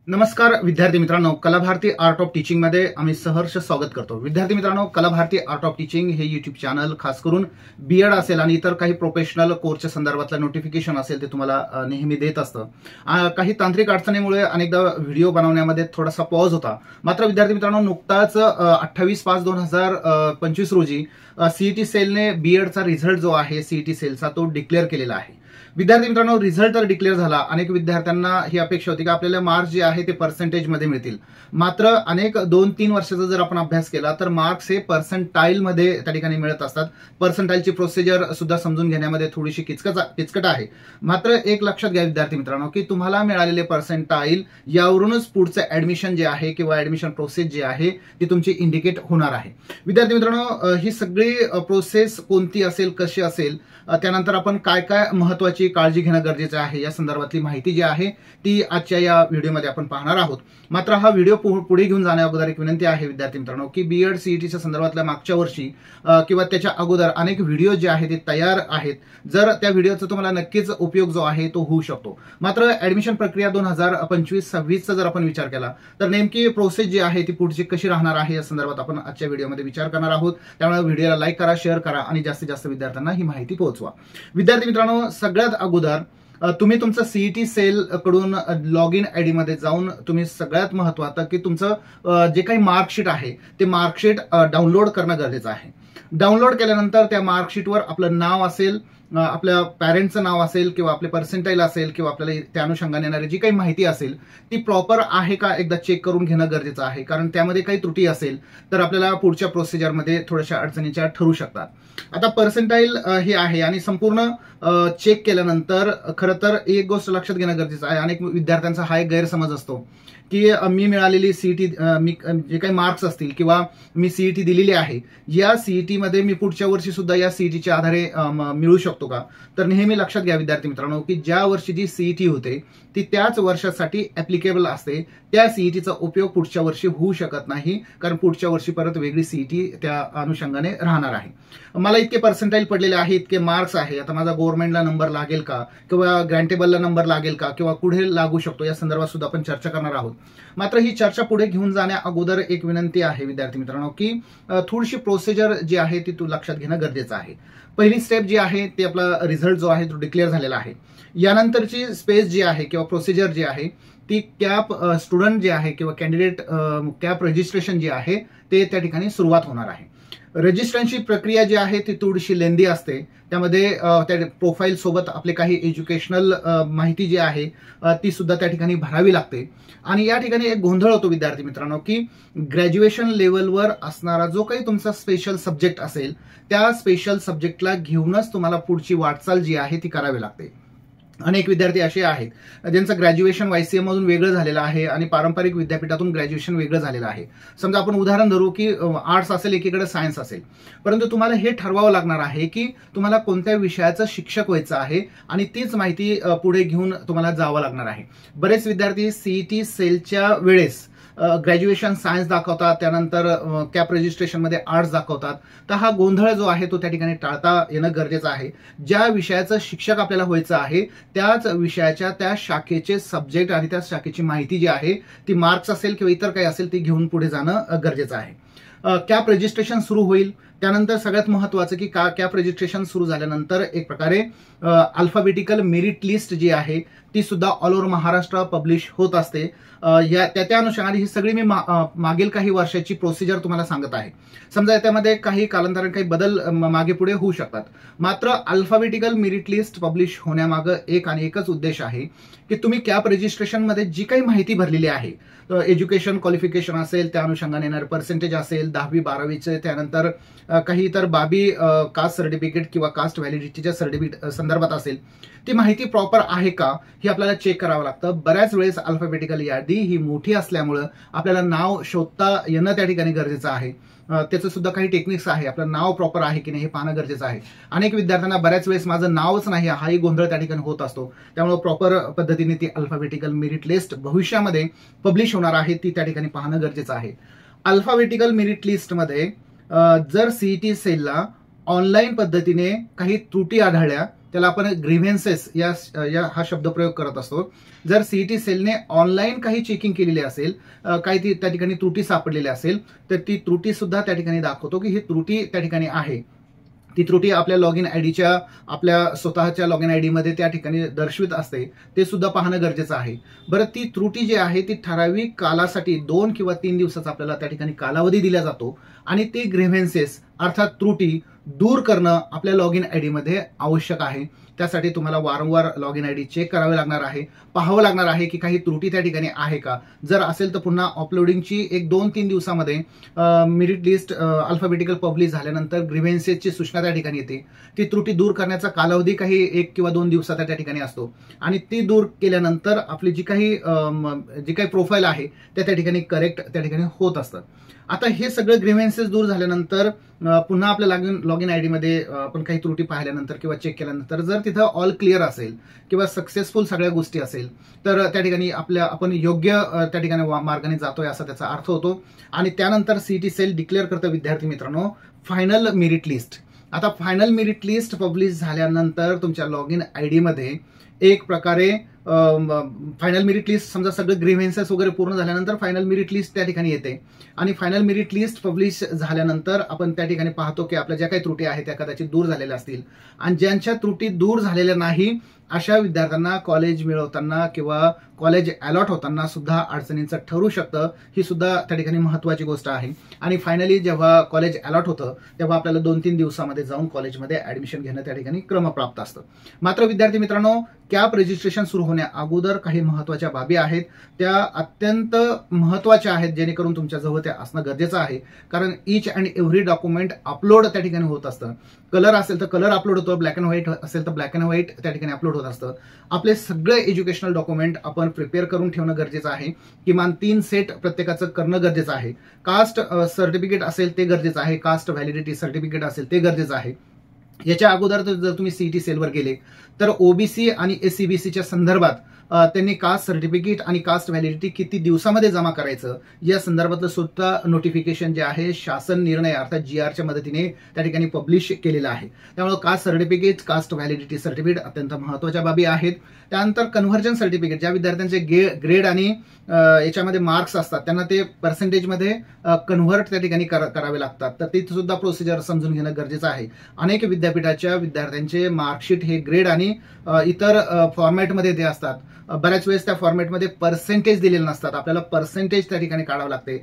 नमस्कार विद्यार्थी मित्रांनो, कला भारती आर्ट ऑफ टीचिंग मध्ये आम्ही सहर्ष स्वागत करतो। विद्यार्थी मित्रांनो, कला भारती आर्ट ऑफ टीचिंग हे युट्यूब चॅनल खास करून बीएड असेल आणि इतर काही प्रोफेशनल कोर्सच्या संदर्भातलं नोटिफिकेशन असेल ते तुम्हाला नेहमी देत असतं। काही तांत्रिक अडचणीमुळे अनेकदा व्हिडिओ बनवण्यामध्ये थोडासा पॉज होता। मात्र विद्यार्थी मित्रांनो, नुकताच 28/5/2025 रोजी सीईटी सेलने बीएडचा रिझल्ट जो आहे सीईटी सेलचा तो डिक्लेअर केलेला आहे। विद्यार्थी मित्रांनो, रिझल्ट तर डिक्लेअर झाला। अनेक विद्यार्थ्यांना ही अपेक्षा होती की आपल्याला मार्क्स जे आहे ते पर्सेंटेज मध्ये मिळतील। मात्र अनेक 2-3 वर्षाचा जर आपण अभ्यास केला तर मार्क्स हे पर्सेंटाईल मध्ये त्या ठिकाणी मिळत असतात। पर्सेंटाईलची प्रोसिजर सुद्धा समजून घेण्यामध्ये थोडीशी किचकट आहे। मात्र एक लक्षात घ्या विद्यार्थी मित्रांनो की तुम्हाला मिळालेले पर्सेंटाईल यावरूनच पुढचं ऍडमिशन जे आहे किंवा ऍडमिशन प्रोसेस जी आहे ती तुमची इंडिकेट होणार आहे। विद्यार्थी मित्रांनो, ही सगळी प्रोसेस कोणती असेल, कशी असेल, त्यानंतर आपण काय काय महत्वाची काळजी घेणं गरजेचं आहे या संदर्भातली माहिती जी आहे ती आजच्या या व्हिडिओमध्ये आपण पाहणार आहोत। मात्र हा व्हिडिओ पुढे घेऊन जाण्या अगोदर एक विनंती आहे विद्यार्थी मित्रांनो की बीएड सीईटीच्या संदर्भातल्या मागच्या वर्षी किंवा त्याच्या अगोदर अनेक व्हिडिओ जे आहेत ते तयार आहेत। जर त्या व्हिडिओचा तुम्हाला नक्कीच उपयोग जो आहे तो होऊ शकतो। मात्र ऍडमिशन प्रक्रिया 2025-26चा जर आपण विचार केला तर नेमकी प्रोसेस जी आहे ती पुढची कशी राहणार आहे या संदर्भात आपण आजच्या व्हिडिओमध्ये विचार करणार आहोत। त्यामुळे व्हिडिओला लाईक करा, शेअर करा आणि जास्तीत जास्त विद्यार्थ्यांना ही माहिती पोहोचवा। विद्यार्थी मित्रांनो, सगळ्यात अगोदर तुम्ही तुमचं सीईटी सेल कडून लॉग इन आयडी मध्ये जाऊन तुम्ही सगळ्यात महत्वाचं की तुमचं जे काही मार्कशीट आहे ते मार्कशीट डाउनलोड करणं गरजेचं आहे। डाउनलोड केल्यानंतर त्या मार्कशीटवर आपलं नाव असेल, आपल्या पॅरेंटचं नाव असेल किंवा आपले पर्सेंटाईल असेल किंवा आपल्याला त्या अनुषंगाने येणारी जी काही माहिती असेल ती प्रॉपर आहे का एकदा चेक करून घेणं गरजेचं आहे। कारण त्यामध्ये काही त्रुटी असेल तर आपल्याला पुढच्या प्रोसिजरमध्ये थोड्याशा अडचणीच्या ठरू शकतात। आता पर्सेंटाईल हे आहे आणि संपूर्ण चेक केल्यानंतर खरं तर एक गोष्ट लक्षात घेणं गरजेचं आहे। अनेक विद्यार्थ्यांचा हा एक गैरसमज असतो की मी मिळालेली सीईटी, मी जे काही मार्क्स असतील किंवा मी सीईटी दिलेली आहे या सीईटी मध्ये मी पुढच्या वर्षी सुद्धा या सीईटीच्या आधारे मिळू शकतो का? तर नेहमी लक्षात घ्या विद्यार्थी मित्रांनो की ज्या वर्षी जी सीईटी होते ती त्याच वर्षासाठी ऍप्लिकेबल असते। त्या सीईटीचा उपयोग पुढच्या वर्षी होऊ शकत नाही, कारण पुढच्या वर्षी परत वेगळी सीईटी त्या अनुषंगाने राहणार आहे। मला इतके पर्सेंटाईल पडलेले आहे, इतके मार्क्स आहे, आता माझा गव्हर्नमेंटला नंबर लागेल का किंवा ग्रँटेबलला नंबर लागेल का किंवा पुढे लागू शकतो या संदर्भात सुद्धा आपण चर्चा करणार आहोत। मात्र ही चर्चा पुढे घेऊन जाण्या अगोदर एक विनंती आहे विद्यार्थी मित्रांनो की थोडीशी प्रोसिजर जी आहे ती तू लक्षात घेणं गरजेचं आहे। पहिली स्टेप जी आहे ती आपला रिझल्ट जो आहे तो डिक्लेअर झालेला आहे। यानंतरची स्पेस जी आहे किंवा प्रोसिजर जी आहे ती कॅप स्टुडंट जे आहे किंवा कॅन्डिडेट कॅप रजिस्ट्रेशन जे आहे ते त्या ठिकाणी सुरुवात होणार आहे। रजिस्ट्रेशनची प्रक्रिया जी आहे ती थोडीशी लेंदी असते। त्यामध्ये त्या प्रोफाईल सोबत आपले काही एज्युकेशनल माहिती जी आहे ती सुद्धा त्या ठिकाणी भरावी लागते। आणि या ठिकाणी एक गोंधळ होतो विद्यार्थी मित्रांनो की ग्रॅज्युएशन लेवलवर असणारा जो काही तुमचा स्पेशल सब्जेक्ट असेल त्या स्पेशल सब्जेक्टला घेऊनच तुम्हाला पुढची वाटचाल जी आहे ती करावी लागते। अनेक विद्यार्थी असे आहेत ज्यांचं ग्रॅज्युएशन वायसीएम मधून वेगळं झालेलं आहे आणि पारंपरिक विद्यापीठातून ग्रॅज्युएशन वेगळं झालेलं आहे। समजा आपण उदाहरण धरू की आर्ट्स असेल, एकीकडे सायन्स असेल, परंतु तुम्हाला हे ठरवावं लागणार आहे की तुम्हाला कोणत्या विषयाचं शिक्षक व्हायचं आहे आणि तीच माहिती पुढे घेऊन तुम्हाला जावं लागणार आहे। बरेच विद्यार्थी सीईटी सेलच्या वेळेस ग्रॅज्युएशन सायन्स दाखवतात, त्यानंतर कॅप रजिस्ट्रेशन मध्ये आर्ट्स दाखवतात। तर हा गोंधळ जो आहे तो त्या ठिकाणी टाळता येणं गरजेचं आहे। ज्या विषयाचं शिक्षक आपल्याला व्हायचं आहे त्याच विषयाच्या त्या शाखेचे सब्जेक्ट आणि त्या शाखेची माहिती जी आहे ती मार्क्स असेल किंवा इतर काही असेल ती घेऊन पुढे जाणं गरजेचं आहे। कॅप रजिस्ट्रेशन सुरू होईल, त्यानंतर सगळ्यात महत्वाचं की कॅप रजिस्ट्रेशन सुरू झाल्यानंतर एक प्रकारे अल्फाबेटिकल मेरिट लिस्ट जी आहे ती सुद्धा ऑल ओव्हर महाराष्ट्र पब्लिश होत असते। त्या अनुषंगाने ही सगळी मी मागील काही वर्षाची प्रोसिजर तुम्हाला सांगत आहे। समजा त्यामध्ये काही कालांतराने काही बदल मागे पुढे होऊ शकतात। मात्र अल्फाबेटिकल मेरिट लिस्ट पब्लिश होण्यामागं एक आणि एकच उद्देश आहे की तुम्ही कॅप रजिस्ट्रेशन मध्ये जी काही माहिती भरलेली आहे, एज्युकेशन क्वालिफिकेशन असेल, त्या अनुषंगाने येणारे पर्सेंटेज असेल, 10वी-12वीचे, त्यानंतर काही इतर बाबी कास्ट सर्टिफिकेट किंवा कास्ट व्हॅलिडिटीच्या सर्टिफिकेट संदर्भात असेल, ती माहिती प्रॉपर आहे का हे आपल्याला चेक करावं लागतं। बऱ्याच वेळेस अल्फाबेटिकल यादी ही मोठी असल्यामुळं आपल्याला नाव शोधता येणं त्या ठिकाणी गरजेचं आहे। त्याचं सुद्धा काही टेक्निक्स आहे, आपलं नाव प्रॉपर आहे की नाही हे पाहणं गरजेचं आहे। अनेक विद्यार्थ्यांना बऱ्याच वेळेस माझं नावच नाही हाही गोंधळ त्या ठिकाणी होत असतो। त्यामुळे प्रॉपर पद्धतीने ती अल्फाबेटिकल मेरिट लिस्ट भविष्यामध्ये पब्लिश होणार आहे ती त्या ठिकाणी पाहणं गरजेचं आहे। अल्फाबेटिकल मेरिट लिस्टमध्ये जर सीईटी सेलला ऑनलाईन पद्धतीने काही त्रुटी आढळल्या त्याला आपण ग्रीव्हन्सेस या हा शब्दप्रयोग करत असतो. जर सीईटी सेलने ऑनलाईन काही चेकिंग केलेली असेल, काही त्या ठिकाणी त्रुटी सापडलेली असेल, तर ती त्रुटी सुद्धा त्या ठिकाणी दाखवतो की ही त्रुटी त्या ठिकाणी आहे. ती त्रुटी आपल्या लॉग इन आयडीच्या, आपल्या स्वतःच्या लॉग इन आयडीमध्ये त्या ठिकाणी दर्शवित असते, ते सुद्धा पाहणं गरजेचं आहे. बरं, ती त्रुटी जी आहे ती ठराविक कालासाठी 2 किंवा 3 दिवसाचा आपल्याला त्या ठिकाणी कालावधी दिला जातो आणि ती ग्रीव्हन्सेस अर्थात त्रुटी दूर करणं आपल्या लॉग इन आयडीमध्ये आवश्यक आहे. त्यासाठी तुम्हाला वारंवार लॉग इन आयडी चेक करावे लागणार आहे, पाहावं लागणार आहे की काही त्रुटी त्या ठिकाणी आहे का. जर असेल तर पुन्हा अपलोडिंगची 1-2-3 दिवसामध्ये मेरिट लिस्ट अल्फाबेटिकल पब्लिश झाल्यानंतर ग्रीव्हन्सेसची सूचना त्या ठिकाणी येते. ती त्रुटी दूर करण्याचा कालावधी काही 1 किंवा 2 दिवसाचा त्या ठिकाणी असतो आणि ती दूर केल्यानंतर आपली जी काही प्रोफाईल आहे त्या ठिकाणी करेक्ट त्या ठिकाणी होत असतं. आता हे सगळं ग्रीव्हन्सेस दूर झाल्यानंतर पुन्हा आपल्या लॉग इन आयडीमध्ये आपण काही त्रुटी पाहिल्यानंतर किंवा चेक केल्यानंतर जर तिथं ऑल क्लिअर असेल किंवा सक्सेसफुल सगळ्या गोष्टी असेल तर त्या ठिकाणी आपण योग्य त्या ठिकाणी मार्गाने जातोय असा त्याचा अर्थ होतो. आणि त्यानंतर सीईटी सेल डिक्लेअर करतं विद्यार्थी मित्रांनो फायनल मेरिट लिस्ट. आता फायनल मेरिट लिस्ट पब्लिश झाल्यानंतर तुमच्या लॉग इन आयडीमध्ये एक प्रकारे फायनल मेरिट लिस्ट, समजा सगळं ग्रीव्हन्सेस वगैरे पूर्ण झाल्यानंतर फायनल मेरिट लिस्ट त्या ठिकाणी येते आणि फायनल मेरिट लिस्ट पब्लिश झाल्यानंतर आपण त्या ठिकाणी पाहतो की आपल्या ज्या काही त्रुटी आहेत त्या कदाचित दूर झालेल्या असतील आणि ज्यांच्या त्रुटी दूर झालेल्या नाही अशा विद्यार्थ्यांना कॉलेज मिळवताना किंवा कॉलेज अलॉट होताना सुद्धा अडचणींचं ठरू शकतं. ही सुद्धा त्या ठिकाणी महत्वाची गोष्ट आहे. आणि फायनली जेव्हा कॉलेज अलॉट होतं तेव्हा आपल्याला 2-3 दिवसामध्ये जाऊन कॉलेजमध्ये ऍडमिशन घेणं त्या ठिकाणी क्रमप्राप्त असतं. मात्र विद्यार्थी मित्रांनो, कॅप रजिस्ट्रेशन सुरू होण्या अगोदर काही महत्वाच्या बाबी आहेत, त्या अत्यंत महत्वाच्या आहेत, जेणेकरून तुमच्या जवळ त्या असणं गरजेचं आहे. कारण each and every document upload त्या ठिकाणी होत असतं. कलर असेल तर कलर अपलोड होतो, ब्लॅक अँड व्हाईट असेल तर ब्लॅक अँड व्हाईट त्या ठिकाणी अपलोड होत असतं. आपले सगळे एज्युकेशनल डॉक्युमेंट आपण प्रिपेअर करून ठेवणं गरजेचं आहे. किमान 3 सेट प्रत्येकाचं करणं गरजेचं आहे. कास्ट सर्टिफिकेट असेल ते गरजेचं आहे, कास्ट व्हॅलिडिटी सर्टिफिकेट असेल ते गरजेचं आहे. याच्या अगोदर जर तुम्ही सीईटी सेलवर गेले तर ओबीसी आणि एससीबीसीच्या संदर्भात त्यांनी कास्ट सर्टिफिकेट आणि कास्ट व्हॅलिडिटी किती दिवसामध्ये जमा करायचं या संदर्भातलं सुद्धा नोटिफिकेशन जे आहे शासन निर्णय अर्थात जीआरच्या मदतीने त्या ठिकाणी पब्लिश केलेलं आहे. त्यामुळे caste certificate, caste validity certificate अत्यंत महत्वाच्या बाबी आहेत. त्यानंतर कन्व्हर्जन सर्टिफिकेट, ज्या विद्यार्थ्यांचे ग्रेड आणि याच्यामध्ये मार्क्स असतात त्यांना ते पर्सेंटेजमध्ये कन्व्हर्ट त्या ठिकाणी करावे लागतात, तर ती सुद्धा प्रोसिजर समजून घेणं गरजेचं आहे. अनेक विद्यापीठाच्या विद्यार्थ्यांचे मार्कशीट हे ग्रेड आणि इतर फॉर्मॅटमध्ये ते असतात. बऱ्याच वेळेस त्या फॉर्मॅटमध्ये पर्सेंटेज दिलेले नसतात, आपल्याला पर्सेंटेज त्या ठिकाणी काढावं लागते,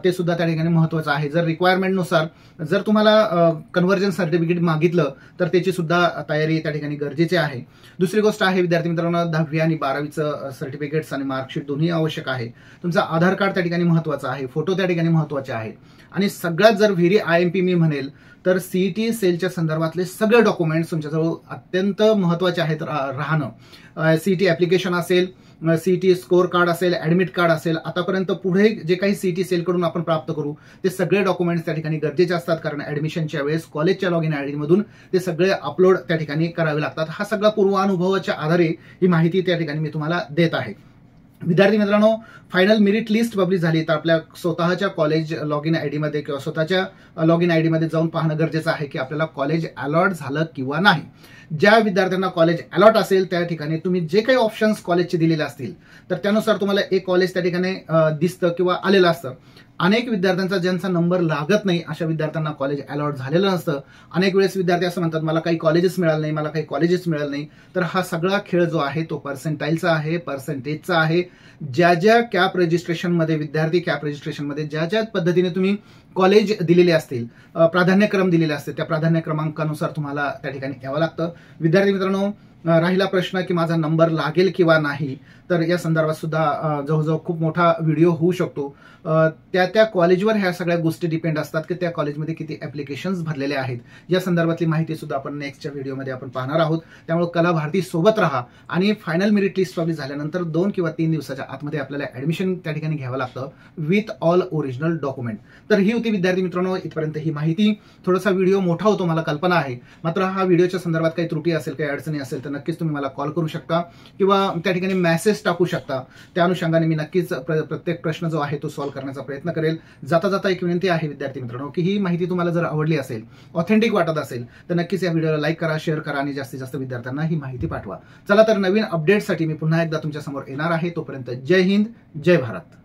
ते सुद्धा त्या ठिकाणी महत्वाचं आहे. जर रिक्वायरमेंटनुसार जर तुम्हाला कन्व्हर्जन सर्टिफिकेट मागितलं तर त्याची सुद्धा तयारी त्या ठिकाणी गरजेची आहे. दुसरी गोष्ट आहे विद्यार्थी मित्रांनो, 10वी आणि 12वीचं सर्टिफिकेट्स आणि मार्कशीट दोन्ही आवश्यक आहे. तुमचा आधार कार्ड त्या ठिकाणी महत्वाचं आहे, फोटो त्या ठिकाणी महत्वाचे आहे आणि सगळ्यात जर व्हेरी IMP मी म्हणेल तर सीईटी सेलच्या संदर्भातले सगळे डॉक्युमेंट्स तुमच्याजवळ अत्यंत महत्वाचे आहेत राहणं. सीईटी ऍप्लिकेशन असेल, सीईटी स्कोर कार्ड असेल, ऍडमिट कार्ड असेल, आतापर्यंत पुढे जे काही सीईटी सेलकडून आपण प्राप्त करू ते सगळे डॉक्युमेंट्स त्या ठिकाणी गरजेचे असतात. कारण ऍडमिशनच्या वेळेस कॉलेजच्या लॉग इन आयडी मधून ते सगळे अपलोड त्या ठिकाणी करावे लागतात. हा सगळा पूर्वानुभवाच्या आधारे ही माहिती त्या ठिकाणी मी तुम्हाला देत आहे. विद्यार्थी मित्रांनो, फायनल मेरिट लिस्ट पब्लिश झाली तर आपल्या स्वतःच्या कॉलेज लॉग इन आयडी मध्ये किंवा स्वतःच्या लॉग इन आयडी मध्ये जाऊन पाहणं गरजेचं आहे की आपल्याला कॉलेज अलॉट झालं किंवा नाही. ज्या विद्यार्थ्यांना कॉलेज अलॉट असेल त्या ठिकाणी तुम्ही जे काही ऑप्शन्स कॉलेजचे दिलेले असतील तर त्यानुसार तुम्हाला एक कॉलेज त्या ठिकाणी दिसतं किंवा आलेलं असतं. अनेक विद्यार्थ्यांचा ज्यांचा नंबर लागत नाही अशा विद्यार्थ्यांना कॉलेज अलॉट झालेलं नसतं. अनेक वेळेस विद्यार्थी असं म्हणतात मला काही कॉलेजेस मिळालं नाही, मला काही कॉलेजेस मिळालं नाही. तर हा सगळा खेळ जो आहे तो पर्सेंटाईलचा आहे, पर्सेंटेजचा आहे. ज्या ज्या कॅप रजिस्ट्रेशनमध्ये विद्यार्थी कॅप रजिस्ट्रेशनमध्ये ज्या ज्या पद्धतीने तुम्ही कॉलेज दिलेले असतील, प्राधान्यक्रम दिलेले असते, त्या प्राधान्य क्रमांकानुसार तुम्हाला त्या ठिकाणी यावं लागतं. विद्यार्थी मित्रांनो, राहिला प्रश्न की माझा नंबर लागेल किंवा नाही, तर या संदर्भात सुद्धा जवळजवळ खूप मोठा व्हिडिओ होऊ शकतो. त्या कॉलेजवर ह्या सगळ्या गोष्टी डिपेंड असतात की त्या कॉलेजमध्ये किती ऍप्लिकेशन्स भरलेले आहेत. या संदर्भातली माहिती सुद्धा आपण नेक्स्टच्या व्हिडिओमध्ये आपण पाहणार आहोत. त्यामुळे कला भारती सोबत राहा आणि फायनल मेरिट लिस्ट पब्लिश झाल्यानंतर 2 किंवा 3 दिवसाच्या आतमध्ये आपल्याला ऍडमिशन त्या ठिकाणी घ्यावं लागतं विथ ऑल ओरिजिनल डॉक्युमेंट. तर ही होती विद्यार्थी मित्रांनो इथपर्यंत ही माहिती. थोडासा व्हिडिओ मोठा होतो मला कल्पना आहे, मात्र हा व्हिडिओच्या संदर्भात काही त्रुटी असेल, काही अडचणी असेल तर नक्कीच तुम्ही मला कॉल करू शकता किंवा त्या ठिकाणी मेसेज गेस्ट टाकू शकता. त्या अनुषंगाने मी नक्कीच प्रत्येक प्रश्न जो आहे तो सॉल्व्ह करण्याचा प्रयत्न करेल. जाता जाता एक विनंती आहे विद्यार्थी मित्रांनो की ही माहिती तुम्हाला जर आवडली असेल, ऑथेंटिक वाटत असेल तर नक्कीच या व्हिडिओला लाईक करा, शेअर करा आणि जास्तीत जास्त विद्यार्थ्यांना ही माहिती पाठवा. चला तर नवीन अपडेटसाठी मी पुन्हा एकदा तुमच्या समोर येणार आहे. तोपर्यंत जय हिंद, जय भारत.